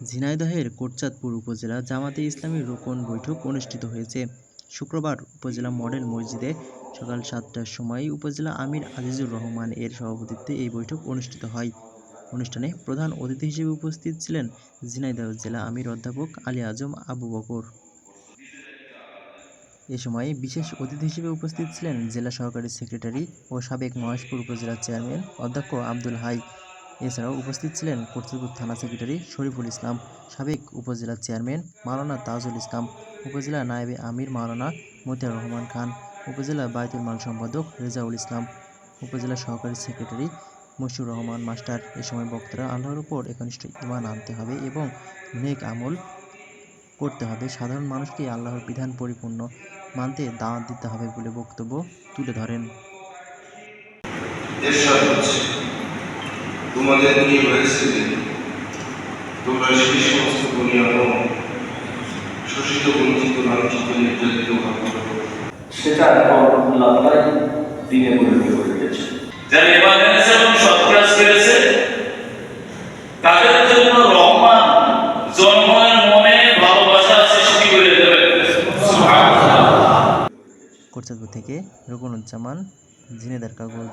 ঝিনাইদহের কোটচাঁদপুর উপজেলা জামাতে ইসলামীর রোকন বৈঠক অনুষ্ঠিত হয়েছে শুক্রবার উপজেলা মডেল মসজিদে সকাল ৭টার সময় উপজেলা আমির আজিজুর রহমান এর সভাপতিত্বে এই বৈঠক অনুষ্ঠিত হয়। অনুষ্ঠানে প্রধান অতিথি হিসেবে উপস্থিত ছিলেন ঝিনাইদহ জেলা আমির অধ্যাপক আলী আজম আবু বকর। এ সময় বিশেষ অতিথি হিসেবে উপস্থিত ছিলেন জেলা সহকারী সেক্রেটারি ও সাবেক মহেশপুর উপজেলা চেয়ারম্যান অধ্যক্ষ আব্দুল হাই। এছাড়াও উপস্থিত ছিলেন কোটচাঁদপুর থানা সেক্রেটারি শরীফুল ইসলাম, সাবেক উপজেলা চেয়ারম্যান মাওলানা তাজুল ইসলাম, উপজেলা নায়েবে আমির মাওলানা মতিয়ার রহমান খান, উপজেলা বায়তুল মাল সম্পাদক রেজাউল ইসলাম, উপজেলা সহকারী সেক্রেটারি মশিউর রহমান মাস্টার। এ সময় বক্তারা আল্লাহর উপর একনিষ্ঠ ঈমান আনতে হবে এবং নেক আমল করতে হবে, সাধারণ মানুষকে আল্লাহর বিধান পরিপূর্ণ মানতে দাওয়াত দিতে হবে বলে বক্তব্য তুলে ধরেন। তোমাদের নিয়ে হয়েছে যে তোমরা সেই সমস্ত দুনিয়াও শোষিত, বঞ্চিত, লাঞ্ছিত, নির্যাতিত ভাব করো, সেটা এখন আল্লাহ দিনে পরিণত করে দিয়েছে। যারা ইমান এনেছে এবং সৎ কাজ করেছে তাদের জন্য রহমান জন্মের মনে ভালোবাসা সৃষ্টি করে দেবে। কোটচাঁদপুর থেকে রুকনুজ্জামান, ঝিনাইদহ কাগজ।